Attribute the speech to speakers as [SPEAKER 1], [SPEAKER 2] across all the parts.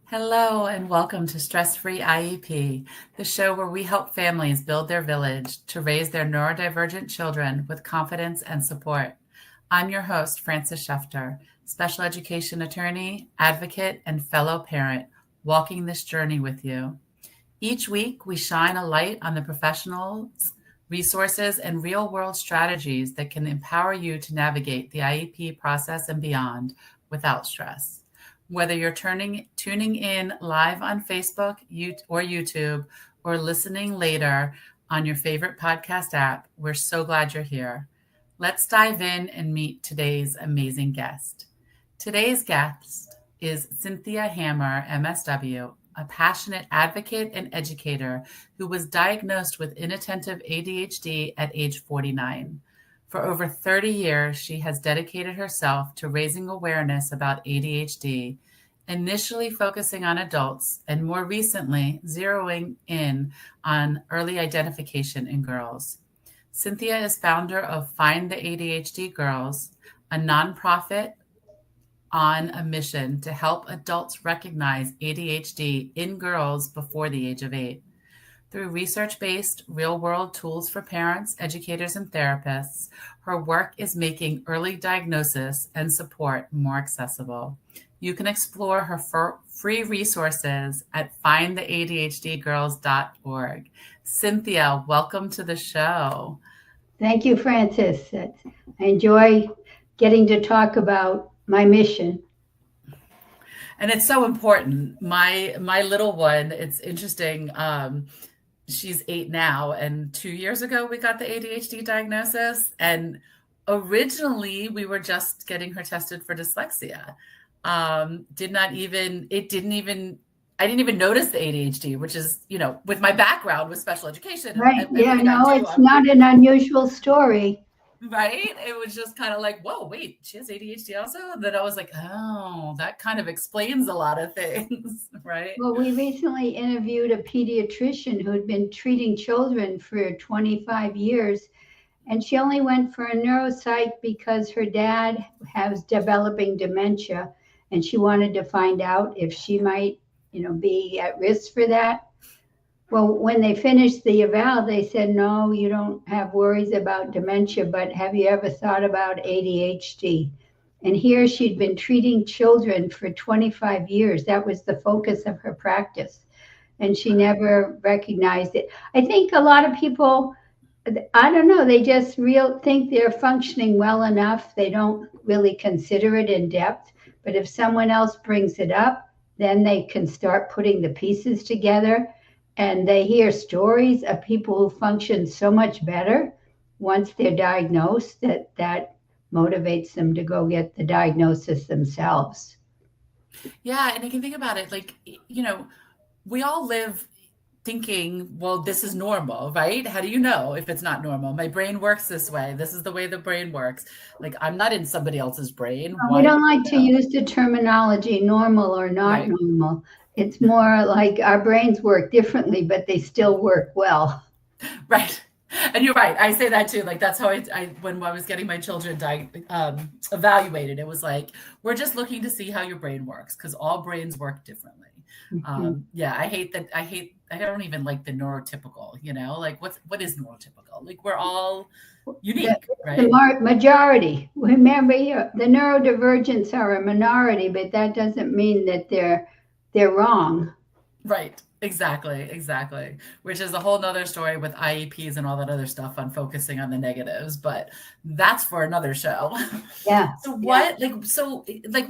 [SPEAKER 1] Hello, and welcome to Stress Free IEP, the show where we help families build their village to raise their neurodivergent children with confidence and support. I'm your host, Frances Schefter, special education attorney, advocate, and fellow parent, walking this journey with you. Each week, we shine a light on the professionals, resources, and real world strategies that can empower you to navigate the IEP process and beyond without stress. Whether you're tuning in live on Facebook or YouTube or listening later on your favorite podcast app, we're so glad you're here. Let's dive in and meet today's amazing guest. Today's guest is Cynthia Hammer, MSW, a passionate advocate and educator who was diagnosed with inattentive ADHD at age 49. For over 30 years, she has dedicated herself to raising awareness about ADHD, initially focusing on adults and more recently zeroing in on early identification in girls. Cynthia is founder of Find the ADHD Girls, a nonprofit on a mission to help adults recognize ADHD in girls before the age of 8. Through research-based, real-world tools for parents, educators, and therapists, her work is making early diagnosis and support more accessible. You can explore her free resources at findtheadhdgirls.org. Cynthia, welcome to the show.
[SPEAKER 2] Thank you, Frances. I enjoy getting to talk about my mission.
[SPEAKER 1] And it's so important. My little one, it's interesting. She's 8 now, and 2 years ago we got the ADHD diagnosis. And originally we were just getting her tested for dyslexia. I didn't even notice the ADHD, which is, with my background with special education.
[SPEAKER 2] Right. It's not an unusual story.
[SPEAKER 1] Right. It was just kind of like, whoa, wait, she has ADHD also? And then I was like, oh, that kind of explains a lot of things. Right.
[SPEAKER 2] Well, we recently interviewed a pediatrician who had been treating children for 25 years. And she only went for a neuropsych because her dad has developing dementia. And she wanted to find out if she might, be at risk for that. Well, when they finished the eval, they said, no, you don't have worries about dementia, but have you ever thought about ADHD? And here she'd been treating children for 25 years. That was the focus of her practice. And she never recognized it. I think a lot of people, I don't know, they just think they're functioning well enough. They don't really consider it in depth. But if someone else brings it up, then they can start putting the pieces together. And they hear stories of people who function so much better once they're diagnosed that motivates them to go get the diagnosis themselves.
[SPEAKER 1] Yeah. And you can think about it like, we all live thinking, well, this is normal, right? How do you know if it's not normal? My brain works this way. This is the way the brain works. Like, I'm not in somebody else's brain.
[SPEAKER 2] We don't like to use the terminology normal or not normal. It's more like our brains work differently, but they still work well.
[SPEAKER 1] Right. And you're right. I say that too. Like, that's how I when I was getting my children evaluated, it was like, we're just looking to see how your brain works because all brains work differently. Mm-hmm. I don't even like the neurotypical, like what is neurotypical? Like, we're all unique, right?
[SPEAKER 2] The majority. Remember, the neurodivergents are a minority, but that doesn't mean that they're wrong.
[SPEAKER 1] Right. Exactly. Which is a whole nother story with IEPs and all that other stuff on focusing on the negatives, but that's for another show.
[SPEAKER 2] Yeah.
[SPEAKER 1] So we're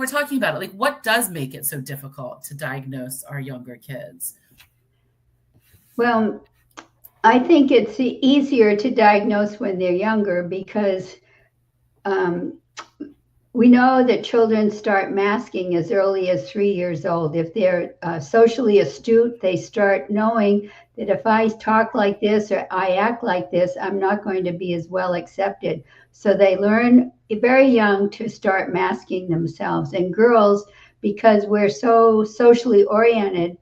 [SPEAKER 1] talking about it, like, what does make it so difficult to diagnose our younger kids?
[SPEAKER 2] Well, I think it's easier to diagnose when they're younger because we know that children start masking as early as 3 years old. If they're socially astute, they start knowing that if I talk like this or I act like this, I'm not going to be as well accepted. So they learn very young to start masking themselves. And girls, because we're so socially oriented,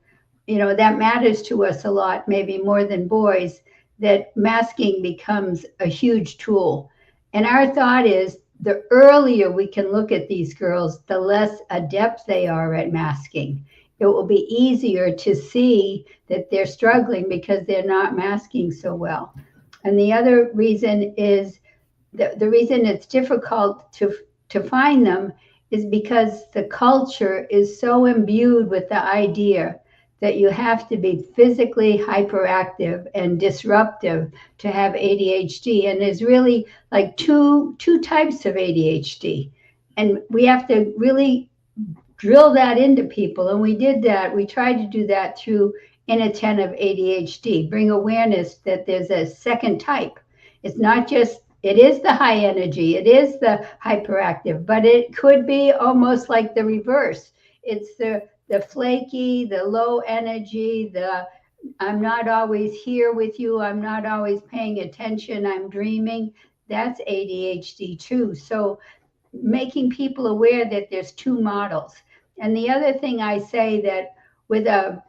[SPEAKER 2] that matters to us a lot, maybe more than boys, that masking becomes a huge tool. And our thought is, the earlier we can look at these girls, the less adept they are at masking. it will be easier to see that they're struggling because they're not masking so well. And the other reason is the reason it's difficult to find them is because the culture is so imbued with the idea that you have to be physically hyperactive and disruptive to have ADHD. And there's really like two types of ADHD. And we have to really drill that into people. And we did that. We tried to do that through inattentive ADHD, bring awareness that there's a second type. It's not just, it is the high energy, it is the hyperactive, but it could be almost like the reverse. It's the flaky, the low energy, the I'm not always here with you, I'm not always paying attention, I'm dreaming. That's ADHD too. So making people aware that there's two models. And the other thing I say that with the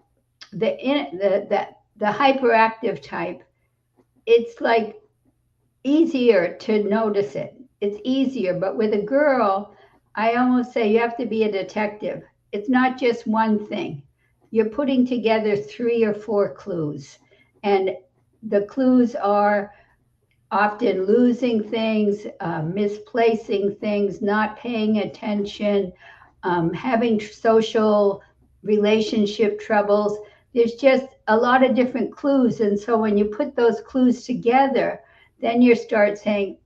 [SPEAKER 2] hyperactive type, it's like easier to notice it. It's easier, but with a girl, I almost say you have to be a detective. It's not just one thing. You're putting together 3 or 4 clues, and the clues are often losing things, misplacing things, not paying attention, having social relationship troubles. There's just a lot of different clues. And so when you put those clues together, then you start saying,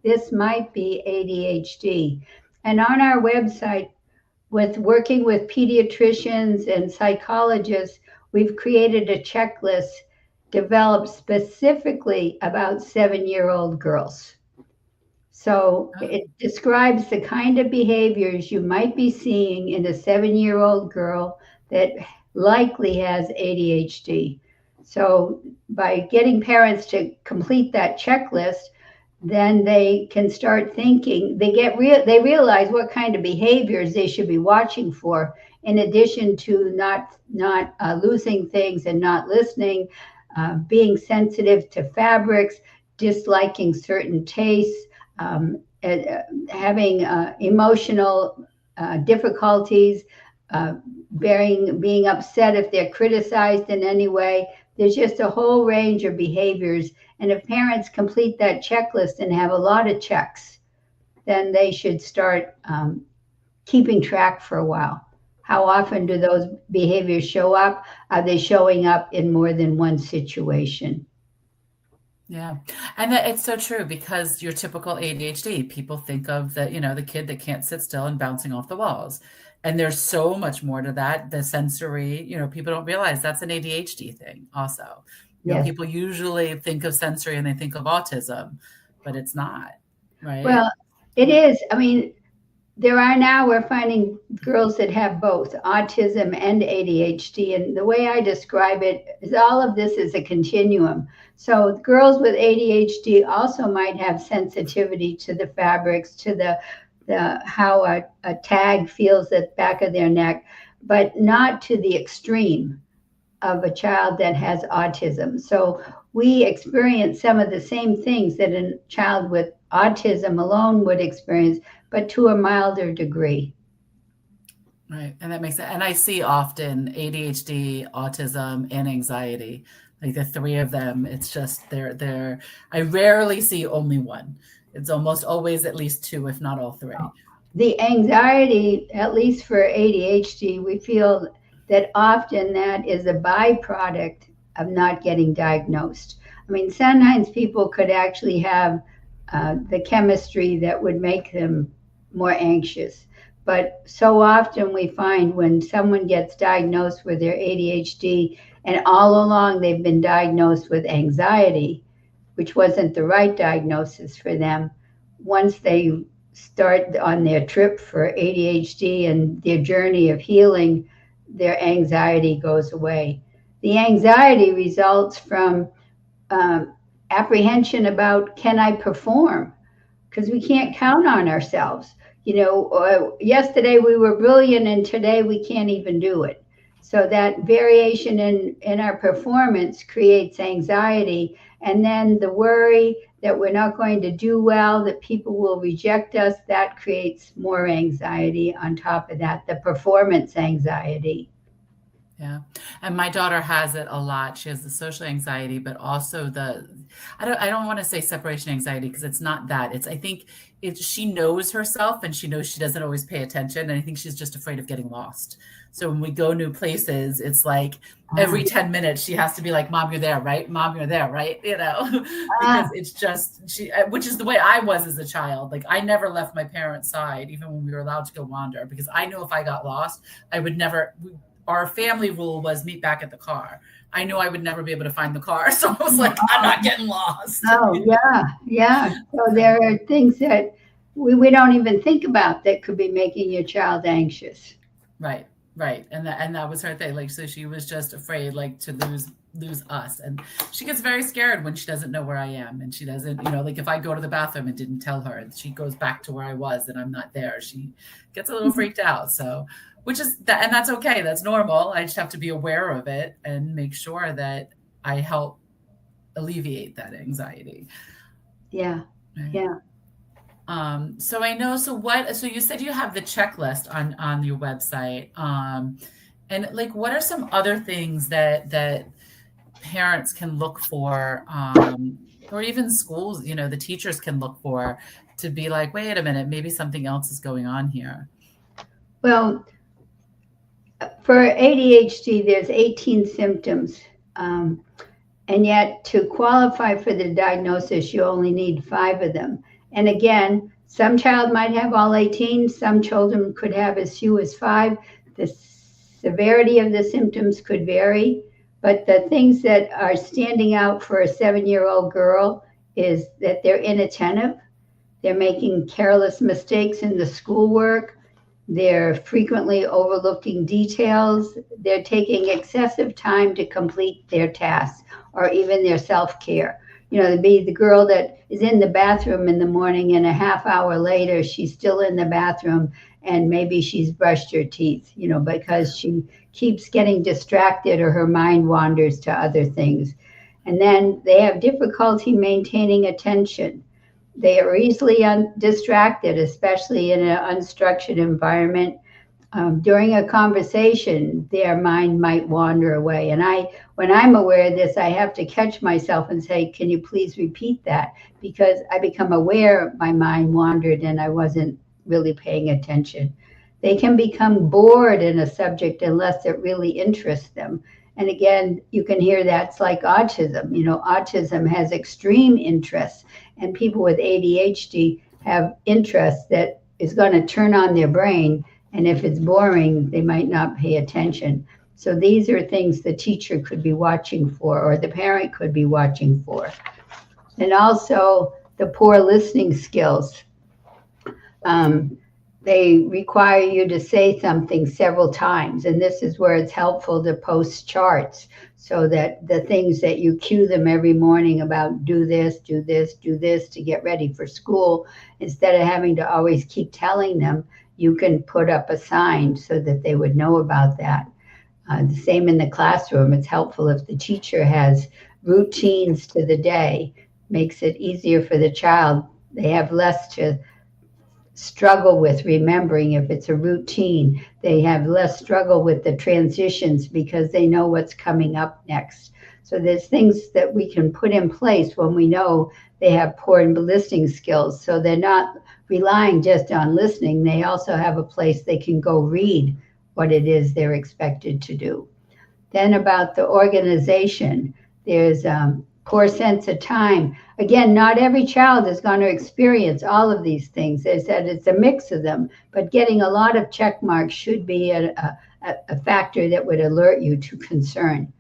[SPEAKER 2] this might be ADHD. And on our website, with working with pediatricians and psychologists, we've created a checklist developed specifically about 7-year-old girls. So it describes the kind of behaviors you might be seeing in a 7-year-old girl that likely has ADHD. So by getting parents to complete that checklist, then they can start thinking, they realize what kind of behaviors they should be watching for, in addition to not losing things and not listening, being sensitive to fabrics, disliking certain tastes, having emotional difficulties, being upset if they're criticized in any way. There's just a whole range of behaviors. And if parents complete that checklist and have a lot of checks, then they should start keeping track for a while. How often do those behaviors show up? Are they showing up in more than one situation?
[SPEAKER 1] Yeah. And it's so true, because your typical ADHD, people think of the kid that can't sit still and bouncing off the walls. And there's so much more to that. The sensory, people don't realize that's an ADHD thing also.
[SPEAKER 2] Yes.
[SPEAKER 1] People usually think of sensory and they think of autism, but it's not, right?
[SPEAKER 2] Well, it is. I mean, we're finding girls that have both autism and ADHD. And the way I describe it is all of this is a continuum. So girls with ADHD also might have sensitivity to the fabrics, to the how a tag feels at the back of their neck, but not to the extreme of a child that has autism. So we experience some of the same things that a child with autism alone would experience, but to a milder degree.
[SPEAKER 1] Right. And that makes sense. And I see often ADHD, autism, and anxiety, like the 3 of them. It's just I rarely see only one. It's almost always at least 2, if not all 3.
[SPEAKER 2] The anxiety, at least for ADHD, we feel that often that is a byproduct of not getting diagnosed. I mean, sometimes people could actually have the chemistry that would make them more anxious. But so often we find when someone gets diagnosed with their ADHD and all along they've been diagnosed with anxiety, which wasn't the right diagnosis for them, once they start on their trip for ADHD and their journey of healing, their anxiety goes away. The anxiety results from apprehension about, can I perform? Because we can't count on ourselves. Yesterday we were brilliant and today we can't even do it. So that variation in our performance creates anxiety, and then the worry, that we're not going to do well, that people will reject us. That creates more anxiety on top of that, the performance anxiety.
[SPEAKER 1] Yeah. And my daughter has it a lot. She has the social anxiety, but also I don't want to say separation anxiety because it's not that. I think she knows herself and she knows she doesn't always pay attention. And I think she's just afraid of getting lost. So when we go new places, it's like every 10 minutes she has to be like, Mom, you're there, right? Mom, you're there, right? Because it's just which is the way I was as a child. Like I never left my parents' side, even when we were allowed to go wander, because I knew if I got lost, I would never. Our family rule was meet back at the car. I knew I would never be able to find the car. So I was like, I'm not getting lost.
[SPEAKER 2] Oh, yeah. So there are things that we don't even think about that could be making your child anxious.
[SPEAKER 1] Right. And that was her thing. Like, so she was just afraid like to lose us. And she gets very scared when she doesn't know where I am. And she doesn't, like if I go to the bathroom and didn't tell her, and she goes back to where I was and I'm not there, she gets a little freaked out. So which is that, and that's okay. That's normal. I just have to be aware of it and make sure that I help alleviate that anxiety.
[SPEAKER 2] Yeah.
[SPEAKER 1] Right.
[SPEAKER 2] Yeah.
[SPEAKER 1] So I know, so you said you have the checklist on your website. And like, what are some other things that parents can look for, or even schools, the teachers can look for to be like, wait a minute, maybe something else is going on here?
[SPEAKER 2] Well, for ADHD, there's 18 symptoms. And yet to qualify for the diagnosis, you only need 5 of them. And again, some child might have all 18. Some children could have as few as 5. The severity of the symptoms could vary. But the things that are standing out for a 7-year-old girl is that they're inattentive. They're making careless mistakes in the schoolwork. They're frequently overlooking details. They're taking excessive time to complete their tasks or even their self-care. To be the girl that is in the bathroom in the morning and a half hour later, she's still in the bathroom and maybe she's brushed her teeth, because she keeps getting distracted or her mind wanders to other things. And then they have difficulty maintaining attention. They are easily distracted, especially in an unstructured environment. During a conversation, their mind might wander away. And when I'm aware of this, I have to catch myself and say, can you please repeat that? Because I become aware my mind wandered and I wasn't really paying attention. They can become bored in a subject unless it really interests them. And again, you can hear that's like autism. Autism has extreme interests, and people with ADHD have interests that is going to turn on their brain. And if it's boring, they might not pay attention. So these are things the teacher could be watching for, or the parent could be watching for. And also the poor listening skills. They require you to say something several times. And this is where it's helpful to post charts so that the things that you cue them every morning about do this, do this, do this to get ready for school, instead of having to always keep telling them, you can put up a sign so that they would know about that. The same in the classroom. It's helpful if the teacher has routines to the day, makes it easier for the child. They have less to struggle with remembering if it's a routine. They have less struggle with the transitions because they know what's coming up next. So there's things that we can put in place when we know they have poor listening skills. So they're not relying just on listening. They also have a place they can go read what it is they're expected to do. Then about the organization, there's poor sense of time. Again, not every child is going to experience all of these things. They said it's a mix of them, but getting a lot of check marks should be a factor that would alert you to concern.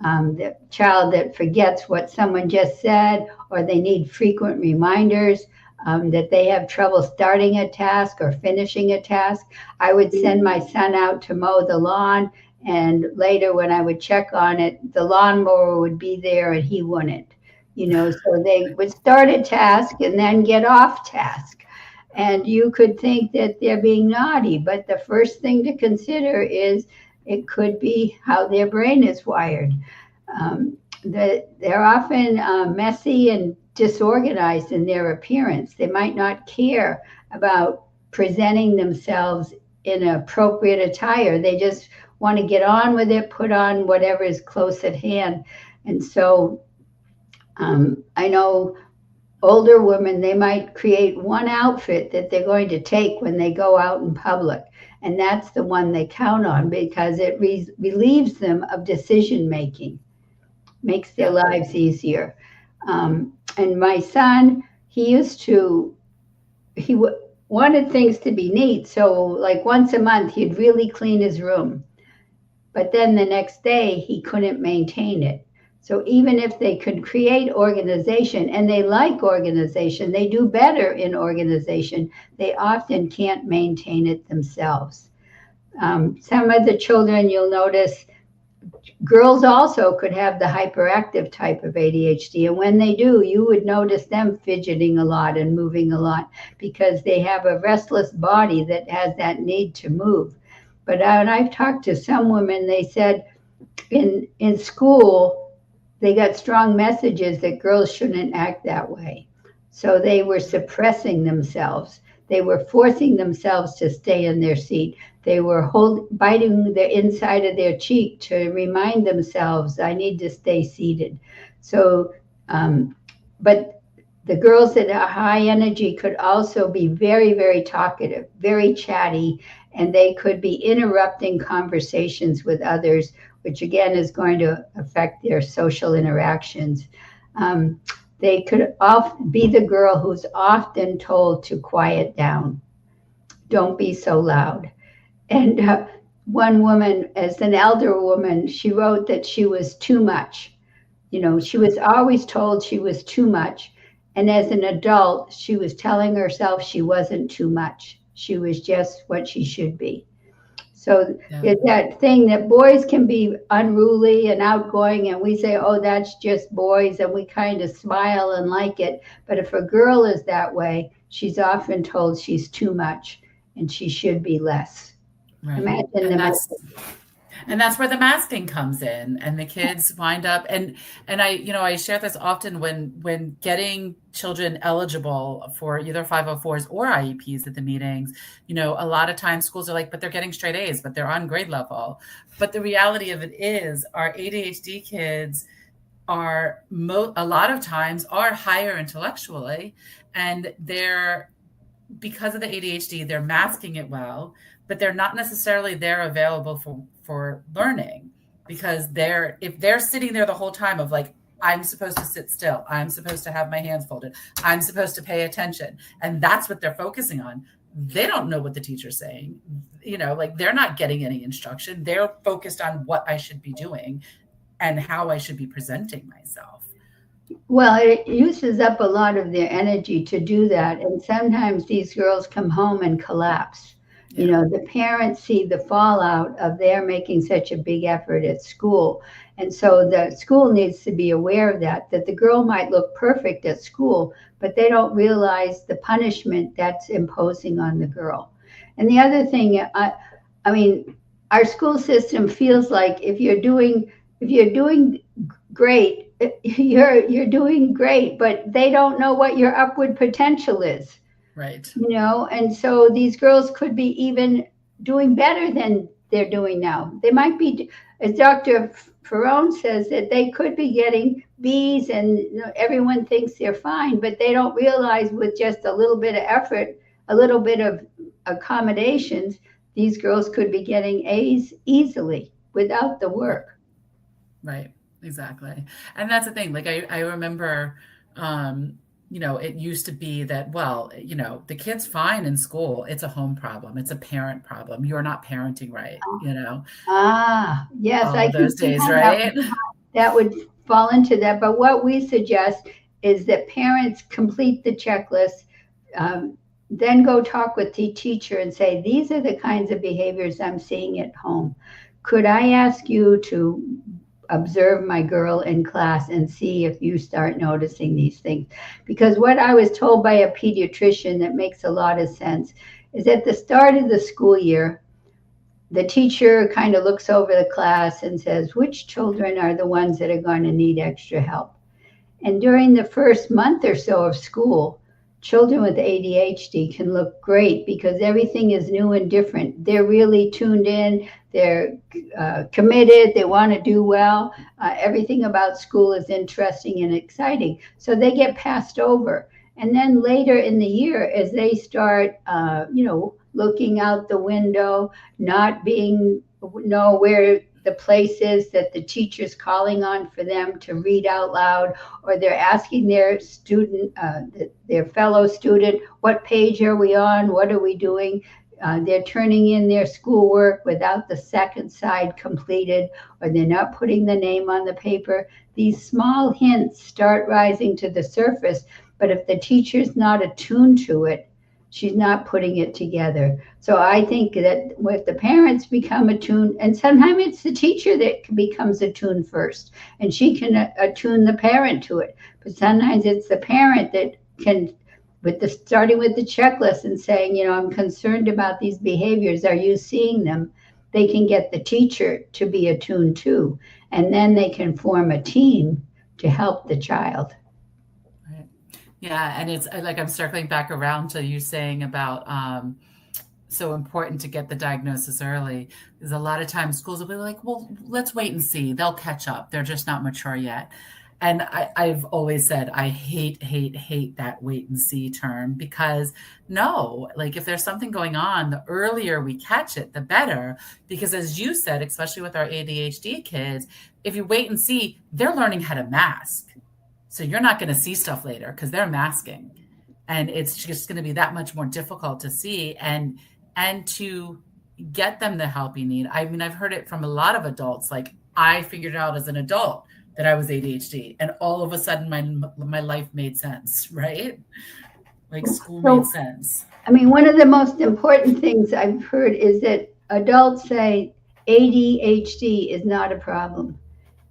[SPEAKER 2] The child that forgets what someone just said, or they need frequent reminders, that they have trouble starting a task or finishing a task. I would send my son out to mow the lawn, and later when I would check on it, the lawnmower would be there and he wouldn't. So they would start a task and then get off task. And you could think that they're being naughty, but the first thing to consider is it could be how their brain is wired. They're often messy and disorganized in their appearance. They might not care about presenting themselves in appropriate attire. They just want to get on with it, put on whatever is close at hand. And so I know older women, they might create one outfit that they're going to take when they go out in public. And that's the one they count on because it relieves them of decision making, makes their lives easier. And my son, he wanted things to be neat. So like once a month, he'd really clean his room. But then the next day, he couldn't maintain it. So even if they could create organization, and they like organization, they do better in organization, they often can't maintain it themselves. Some of the children, you'll notice, girls also could have the hyperactive type of ADHD. And when they do, you would notice them fidgeting a lot and moving a lot because they have a restless body that has that need to move. But when I've talked to some women, they said in school, they got strong messages that girls shouldn't act that way. So they were suppressing themselves. They were forcing themselves to stay in their seat. They were biting the inside of their cheek to remind themselves, I need to stay seated. So, but the girls that are high energy could also be very, very talkative, very chatty, and they could be interrupting conversations with others, which again is going to affect their social interactions. They could often be the girl who's often told to quiet down. Don't be so loud. And one woman, as an elder woman, she wrote that she was too much. You know, she was always told she was too much. And as an adult, she was telling herself she wasn't too much. She was just what she should be. So it's that thing that boys can be unruly and outgoing, and we say, oh, that's just boys, and we kind of smile and like it. But if a girl is that way, she's often told she's too much and she should be less.
[SPEAKER 1] Right. And that's where the masking comes in, and the kids wind up and I share this often when getting children eligible for either 504s or IEPs at the meetings. A lot of times schools are like, but they're getting straight A's, but they're on grade level. But the reality of it is our ADHD kids are a lot of times are higher intellectually, and because of the ADHD, they're masking it well, but they're not necessarily there available for learning, because if they're sitting there the whole time of like, I'm supposed to sit still, I'm supposed to have my hands folded, I'm supposed to pay attention, and that's what they're focusing on. They don't know what the teacher's saying. They're not getting any instruction. They're focused on what I should be doing and how I should be presenting myself.
[SPEAKER 2] Well, it uses up a lot of their energy to do that. And sometimes these girls come home and collapse. Yeah. The parents see the fallout of their making such a big effort at school. And so the school needs to be aware of that the girl might look perfect at school, but they don't realize the punishment that's imposing on the girl. And the other thing, I mean, our school system feels like if you're doing great, you're doing great, but they don't know what your upward potential is.
[SPEAKER 1] Right.
[SPEAKER 2] And so these girls could be even doing better than they're doing now. They might be, as Dr. Ferrone says, that they could be getting B's and everyone thinks they're fine, but they don't realize with just a little bit of effort, a little bit of accommodations, these girls could be getting A's easily without the work.
[SPEAKER 1] Right. Exactly. And that's the thing. Like I remember, it used to be that, the kid's fine in school. It's a home problem. It's a parent problem. You're not parenting right,
[SPEAKER 2] Yes.
[SPEAKER 1] All those days, right?
[SPEAKER 2] That would fall into that. But what we suggest is that parents complete the checklist, then go talk with the teacher and say, these are the kinds of behaviors I'm seeing at home. Could I ask you to observe my girl in class and see if you start noticing these things? Because what I was told by a pediatrician that makes a lot of sense is at the start of the school year, the teacher kind of looks over the class and says, which children are the ones that are going to need extra help? And during the first month or so of school, children with ADHD can look great because everything is new and different. They're really tuned in, they're committed, they want to do well. Everything about school is interesting and exciting. So they get passed over. And then later in the year, as they start, looking out the window, not know where the place is that the teacher's calling on for them to read out loud, or they're asking their student, their fellow student, what page are we on? What are we doing? They're turning in their schoolwork without the second side completed, or they're not putting the name on the paper. These small hints start rising to the surface, but if the teacher's not attuned to it, she's not putting it together. So I think that if the parents become attuned, and sometimes it's the teacher that becomes attuned first, and she can attune the parent to it. But sometimes it's the parent that can, starting with the checklist and saying, I'm concerned about these behaviors. Are you seeing them? They can get the teacher to be attuned too, and then they can form a team to help the child.
[SPEAKER 1] Yeah, and it's like I'm circling back around to you saying about so important to get the diagnosis early, because a lot of times schools will be like, well, let's wait and see. They'll catch up. They're just not mature yet. And I've always said I hate that wait and see term, because no, like if there's something going on, the earlier we catch it, the better. Because as you said, especially with our ADHD kids, if you wait and see, they're learning how to mask. So you're not going to see stuff later because they're masking, and it's just going to be that much more difficult to see and to get them the help you need. I mean, I've heard it from a lot of adults. Like, I figured out as an adult that I was ADHD, and all of a sudden my life made sense, right? Like school made sense.
[SPEAKER 2] I mean, one of the most important things I've heard is that adults say ADHD is not a problem.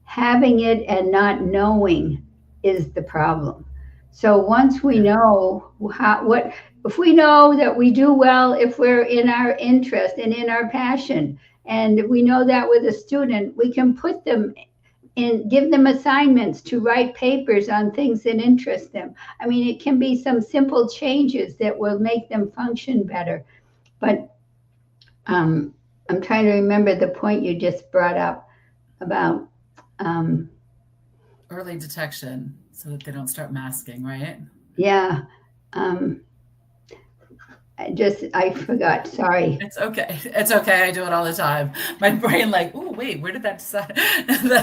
[SPEAKER 2] Having it and not knowing is the problem. So once we know if we know that we do well if we're in our interest and in our passion, and we know that with a student, we can put them in, give them assignments to write papers on things that interest them. I mean, it can be some simple changes that will make them function better. But I'm trying to remember the point you just brought up about
[SPEAKER 1] early detection, so that they don't start masking, right?
[SPEAKER 2] Yeah. I forgot. Sorry.
[SPEAKER 1] It's okay. It's okay. I do it all the time. My brain like, oh, wait, where did that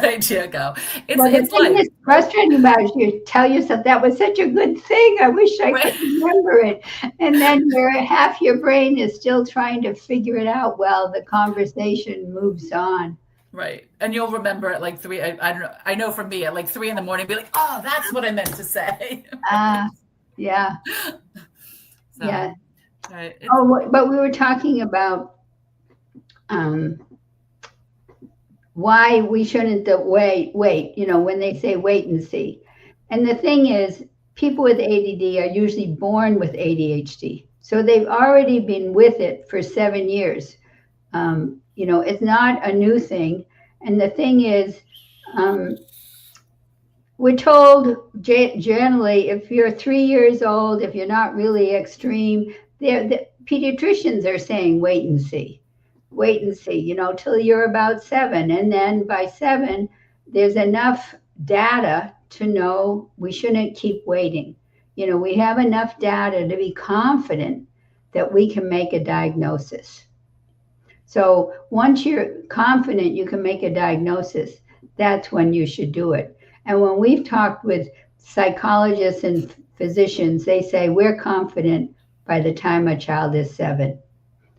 [SPEAKER 1] idea go?
[SPEAKER 2] The thing that's frustrating about it is you tell yourself that was such a good thing. I wish I could remember it. And then half your brain is still trying to figure it out while the conversation moves on.
[SPEAKER 1] Right. And you'll remember at like 3, I don't know. I know for me at like 3 a.m, be like, oh, that's what I meant to say.
[SPEAKER 2] Yeah.
[SPEAKER 1] So,
[SPEAKER 2] yeah.
[SPEAKER 1] Right.
[SPEAKER 2] But we were talking about why we shouldn't wait, when they say wait and see. And the thing is, people with ADD are usually born with ADHD. So they've already been with it for 7 years. It's not a new thing. And the thing is, we're told generally, if you're 3 years old, if you're not really extreme, the pediatricians are saying wait and see, till you're about 7. And then by 7, there's enough data to know we shouldn't keep waiting. We have enough data to be confident that we can make a diagnosis. So once you're confident you can make a diagnosis, that's when you should do it. And when we've talked with psychologists and physicians, they say we're confident by the time a child is 7.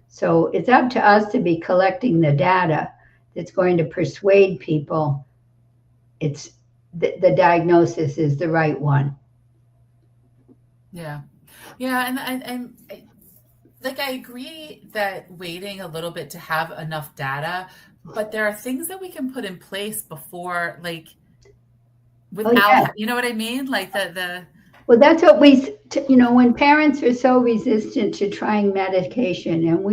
[SPEAKER 2] So it's up to us to be collecting the data that's going to persuade people it's the diagnosis is the right one.
[SPEAKER 1] Yeah. And I agree that waiting a little bit to have enough data, but there are things that we can put in place before, without, you know what I mean?
[SPEAKER 2] Well, that's what when parents are so resistant to trying medication, and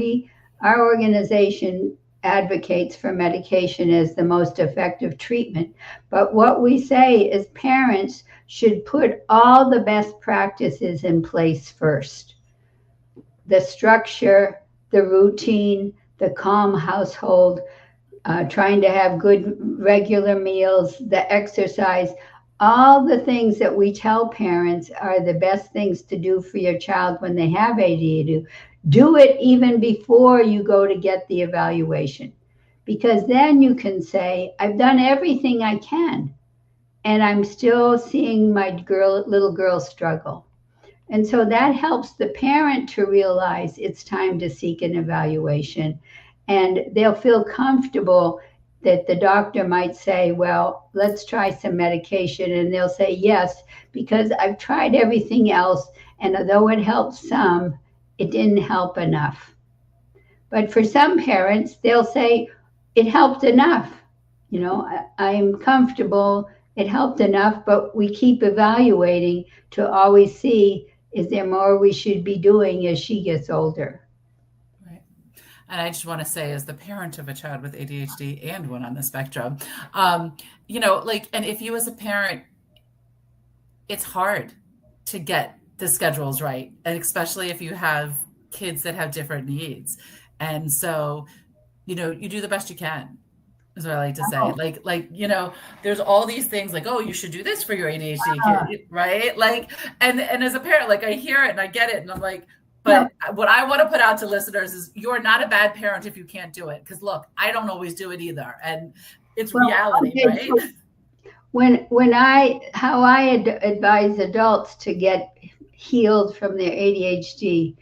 [SPEAKER 2] our organization advocates for medication as the most effective treatment. But what we say is parents should put all the best practices in place first: the structure, the routine, the calm household, trying to have good regular meals, the exercise, all the things that we tell parents are the best things to do for your child when they have ADHD. Do it even before you go to get the evaluation, because then you can say, I've done everything I can, and I'm still seeing my little girl struggle. And so that helps the parent to realize it's time to seek an evaluation. And they'll feel comfortable that the doctor might say, well, let's try some medication. And they'll say, yes, because I've tried everything else. And although it helped some, it didn't help enough. But for some parents, they'll say, it helped enough. I'm comfortable. It helped enough, but we keep evaluating to always see, is there more we should be doing as she gets older?
[SPEAKER 1] Right. And I just want to say, as the parent of a child with ADHD and one on the spectrum, and if you as a parent, it's hard to get the schedules right, and especially if you have kids that have different needs. And so, you do the best you can, is what I like to say.
[SPEAKER 2] Oh.
[SPEAKER 1] There's all these things like, oh, you should do this for your ADHD kid, right? And as a parent, I hear it and I get it. And I'm like, but what I want to put out to listeners is you're not a bad parent if you can't do it. Because look, I don't always do it either. And it's reality, right?
[SPEAKER 2] So how I advise adults to get healed from their ADHD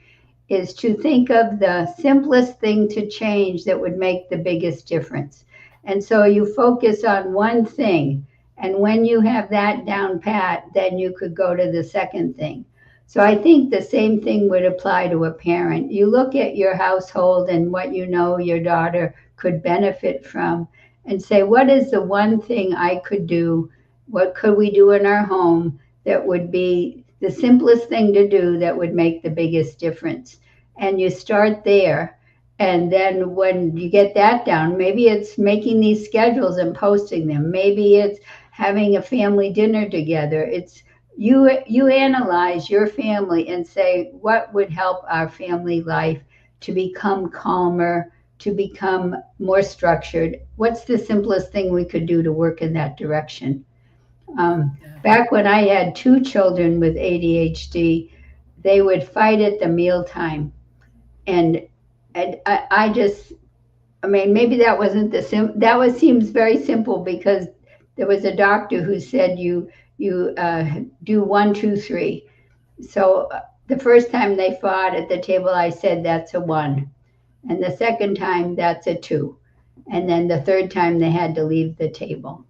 [SPEAKER 2] is to think of the simplest thing to change that would make the biggest difference. And so you focus on one thing. And when you have that down pat, then you could go to the second thing. So I think the same thing would apply to a parent. You look at your household and what your daughter could benefit from, and say, what is the one thing I could do? What could we do in our home that would be the simplest thing to do that would make the biggest difference? And you start there. And then when you get that down, maybe it's making these schedules and posting them. Maybe it's having a family dinner together. It's you analyze your family and say, what would help our family life to become calmer, to become more structured? What's the simplest thing we could do to work in that direction? Back when I had 2 children with ADHD, they would fight at the mealtime. And maybe that wasn't seems very simple, because there was a doctor who said you do 1, 2, 3. So the first time they fought at the table, I said, that's a 1. And the second time, that's a 2. And then the third time, they had to leave the table.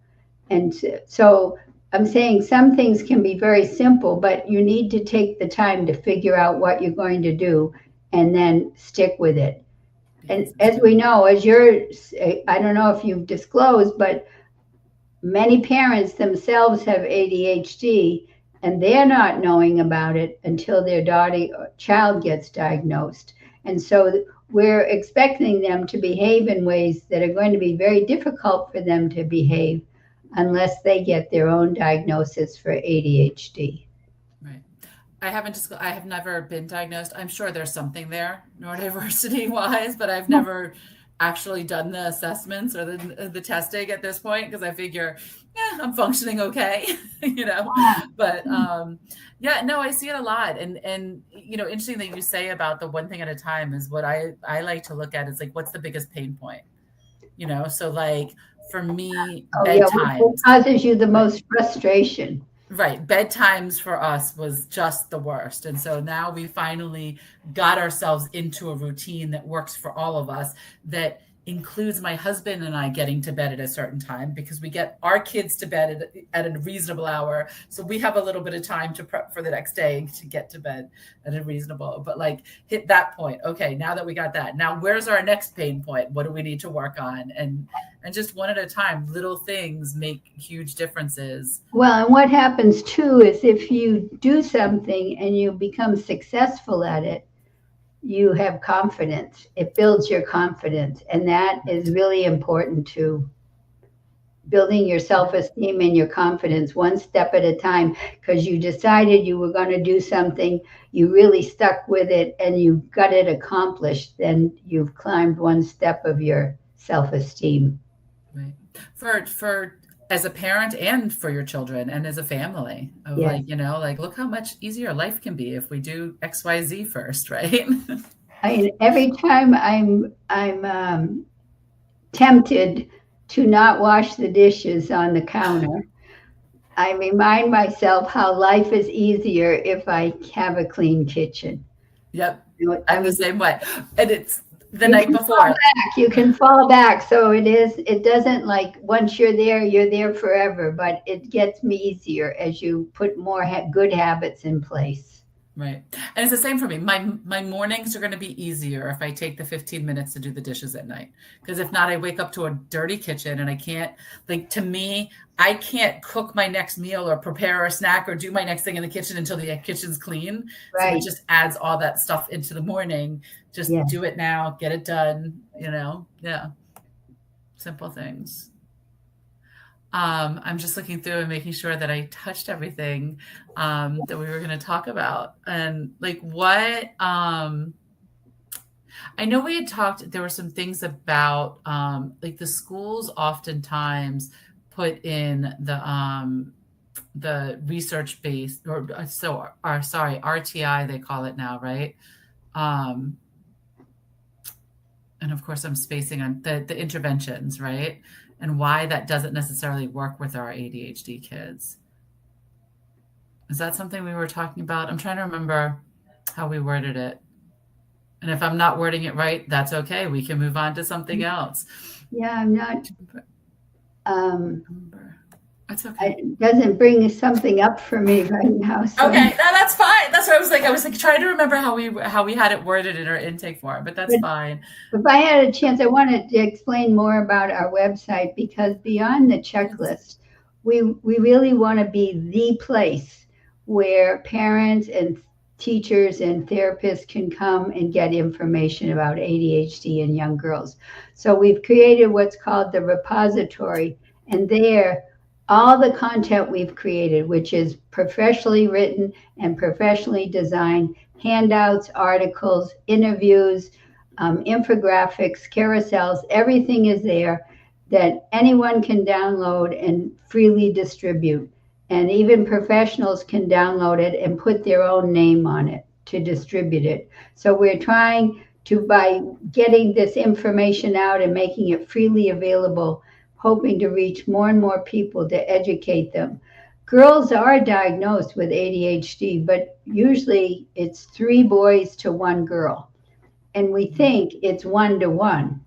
[SPEAKER 2] And so I'm saying some things can be very simple, but you need to take the time to figure out what you're going to do and then stick with it. And as we know, I don't know if you've disclosed, but many parents themselves have ADHD, and they're not knowing about it until their child gets diagnosed. And so we're expecting them to behave in ways that are going to be very difficult for them to behave unless they get their own diagnosis for ADHD.
[SPEAKER 1] Right. I have never been diagnosed. I'm sure there's something there neurodiversity wise, but I've never actually done the assessments or the testing at this point, because I figure, I'm functioning okay, but I see it a lot. And interesting that you say about the one thing at a time is what I like to look at is what's the biggest pain point, so for me, bedtime.
[SPEAKER 2] What causes you the most frustration?
[SPEAKER 1] Right. Bedtimes for us was just the worst. And so now we finally got ourselves into a routine that works for all of us, that includes my husband and I getting to bed at a certain time, because we get our kids to bed at a reasonable hour. So we have a little bit of time to prep for the next day to get to bed at a reasonable, but hit that point. Okay, now that we got that, now where's our next pain point? What do we need to work on? And just one at a time, little things make huge differences.
[SPEAKER 2] Well, and what happens too is if you do something and you become successful at it, you have confidence. It builds your confidence. And that is really important to building your self-esteem and your confidence one step at a time, because you decided you were going to do something, you really stuck with it, and you got it accomplished, then you've climbed one step of your self-esteem.
[SPEAKER 1] Right. For as a parent and for your children and as a family of
[SPEAKER 2] Yes.
[SPEAKER 1] like, look how much easier life can be if we do XYZ first, right?
[SPEAKER 2] I mean, every time I'm tempted to not wash the dishes on the counter, I remind myself how life is easier if I have a clean kitchen.
[SPEAKER 1] Yep.
[SPEAKER 2] You know, I
[SPEAKER 1] I'm the
[SPEAKER 2] mean,
[SPEAKER 1] same way. And it's the
[SPEAKER 2] you
[SPEAKER 1] night
[SPEAKER 2] can fall
[SPEAKER 1] before.
[SPEAKER 2] back. You can fall back. So it doesn't like once you're there forever, but it gets me easier as you put more good habits in place.
[SPEAKER 1] Right. And it's the same for me. My mornings are going to be easier if I take the 15 minutes to do the dishes at night. Because if not, I wake up to a dirty kitchen and I can't, like, to me, I can't cook my next meal or prepare a snack or do my next thing in the kitchen until the kitchen's clean. So it
[SPEAKER 2] Right.
[SPEAKER 1] just adds all that stuff into the morning. Just
[SPEAKER 2] Yeah.
[SPEAKER 1] do it now, get it done, Yeah. Simple things. I'm just looking through and making sure that I touched everything that we were going to talk about. And like I know we had talked, there were some things about like the schools oftentimes put in the research based sorry, RTI, they call it now, right? Um, and of course I'm spacing on the interventions, right? And why that doesn't necessarily work with our ADHD kids. Is that something we were talking about? I'm trying to remember how we worded it. And if I'm not wording it right, that's okay. We can move on to something else.
[SPEAKER 2] Yeah, I'm not.
[SPEAKER 1] That's okay.
[SPEAKER 2] It doesn't bring something up for me right now. So.
[SPEAKER 1] Okay, no, that's fine. That's what I was like. I was like trying to remember how we had it worded in our intake form, but that's fine.
[SPEAKER 2] If I had a chance, I wanted to explain more about our website, because beyond the checklist, we really want to be the place where parents and teachers and therapists can come and get information about ADHD in young girls. So we've created what's called the repository, and there all the content we've created, which is professionally written and professionally designed, handouts, articles, interviews, infographics, carousels, everything is there that anyone can download and freely distribute. And even professionals can download it and put their own name on it to distribute it. So we're trying to, by getting this information out and making it freely available, hoping to reach more and more people to educate them. Girls are diagnosed with ADHD, but usually it's 3 boys to 1 girl. And we think it's 1-to-1.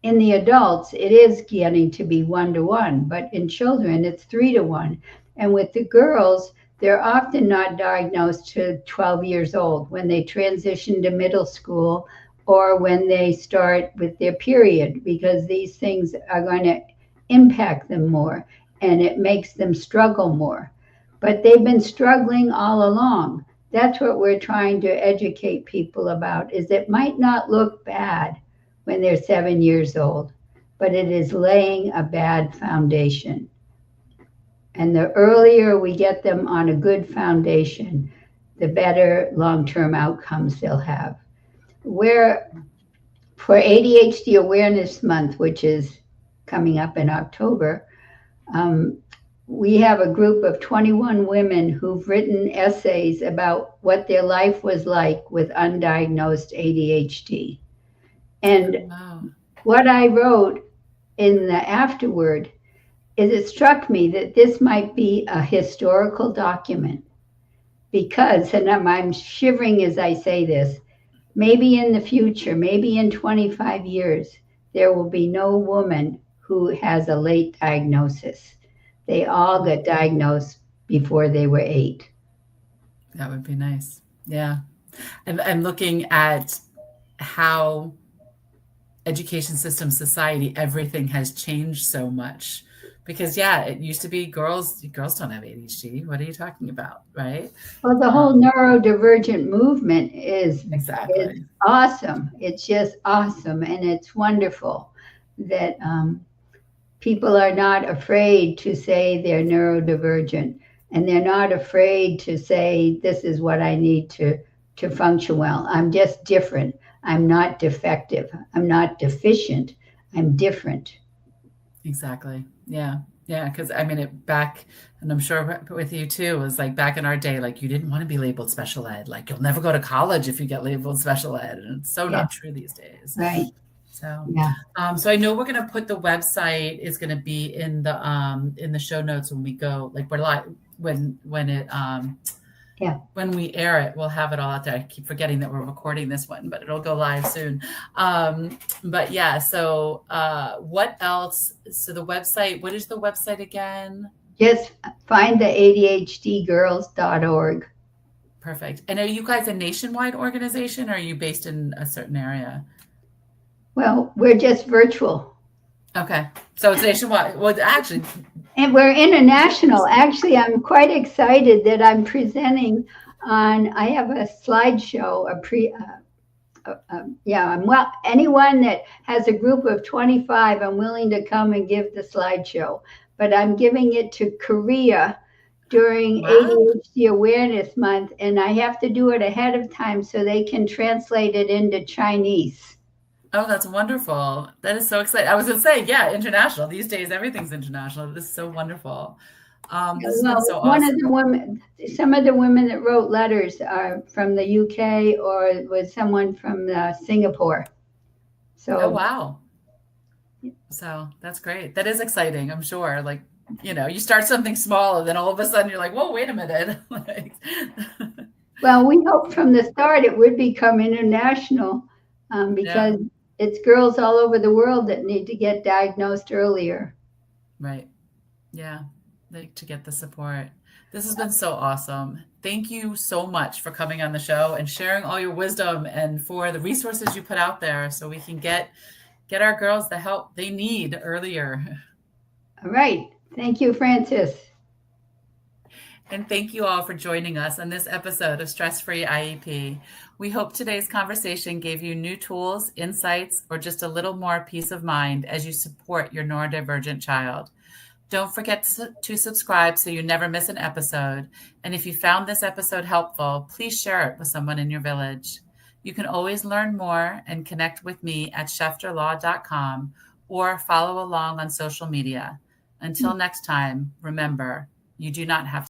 [SPEAKER 2] In the adults, it is getting to be 1-to-1, but in children, it's 3-to-1. And with the girls, they're often not diagnosed to 12 years old when they transition to middle school or when they start with their period, because these things are going to impact them more and it makes them struggle more. But they've been struggling all along. That's what we're trying to educate people about, is it might not look bad when they're 7 years old, but it is laying a bad foundation. And the earlier we get them on a good foundation, the better long-term outcomes they'll have. We're, for ADHD Awareness Month, which is coming up in October, we have a group of 21 women who've written essays about what their life was like with undiagnosed ADHD. And what I wrote in the afterword is it struck me that this might be a historical document, because, and I'm shivering as I say this, maybe in the future, maybe in 25 years, there will be no woman who has a late diagnosis. They all got diagnosed before they were 8.
[SPEAKER 1] That would be nice. Yeah. And looking at how education system, society, everything has changed so much Because yeah, it used to be girls don't have ADHD. What are you talking about? Right.
[SPEAKER 2] Well, the whole neurodivergent movement is
[SPEAKER 1] Exactly.
[SPEAKER 2] awesome. It's just awesome, and it's wonderful that people are not afraid to say they're neurodivergent, and they're not afraid to say this is what I need to function well. I'm just different. I'm not defective. I'm not deficient. I'm different.
[SPEAKER 1] Exactly. Yeah. Yeah. Because I mean, it back, and I'm sure with you too, was like back in our day, like you didn't want to be labeled special ed. Like you'll never go to college if you get labeled special ed. And it's so
[SPEAKER 2] Yeah,
[SPEAKER 1] not true these days.
[SPEAKER 2] right.
[SPEAKER 1] So,
[SPEAKER 2] Yeah.
[SPEAKER 1] so I know we're going to put the website is going to be in the show notes when we go, like we're like, when it,
[SPEAKER 2] Yeah.
[SPEAKER 1] when we air it, we'll have it all out there. I keep forgetting that we're recording this one, but it'll go live soon. But yeah, so what else? So the website, what is the website again?
[SPEAKER 2] Just find the ADHDgirls.org.
[SPEAKER 1] Perfect. And are you guys a nationwide organization or are you based in a certain area?
[SPEAKER 2] Well, we're just virtual.
[SPEAKER 1] Okay. So it's nationwide. Well, actually,
[SPEAKER 2] And we're international. Actually, I'm quite excited that I'm presenting on, I have a slideshow, well, anyone that has a group of 25, I'm willing to come and give the slideshow. But I'm giving it to Korea during
[SPEAKER 1] wow.
[SPEAKER 2] ADHD Awareness Month, and I have to do it ahead of time so they can translate it into Chinese.
[SPEAKER 1] Oh, that's wonderful. That is so exciting. I was going to say, yeah, international. These days, everything's international. This is so wonderful. This has been so
[SPEAKER 2] One
[SPEAKER 1] awesome.
[SPEAKER 2] of the women, some of the women that wrote letters are from the UK or was someone from Singapore. So,
[SPEAKER 1] Oh, wow. So that's great. That is exciting, I'm sure. Like, you start something small and then all of a sudden you're like, whoa, wait a minute. Like,
[SPEAKER 2] well, we hoped from the start it would become international because
[SPEAKER 1] yeah,
[SPEAKER 2] it's girls all over the world that need to get diagnosed earlier.
[SPEAKER 1] right. Yeah. Like to get the support. This has been so awesome. Thank you so much for coming on the show and sharing all your wisdom and for the resources you put out there so we can get our girls the help they need earlier.
[SPEAKER 2] All right. Thank you, Francis.
[SPEAKER 1] And thank you all for joining us on this episode of Stress Free IEP. We hope today's conversation gave you new tools, insights, or just a little more peace of mind as you support your neurodivergent child. Don't forget to subscribe so you never miss an episode. And if you found this episode helpful, please share it with someone in your village. You can always learn more and connect with me at schefterlaw.com or follow along on social media. Until next time, remember, you do not have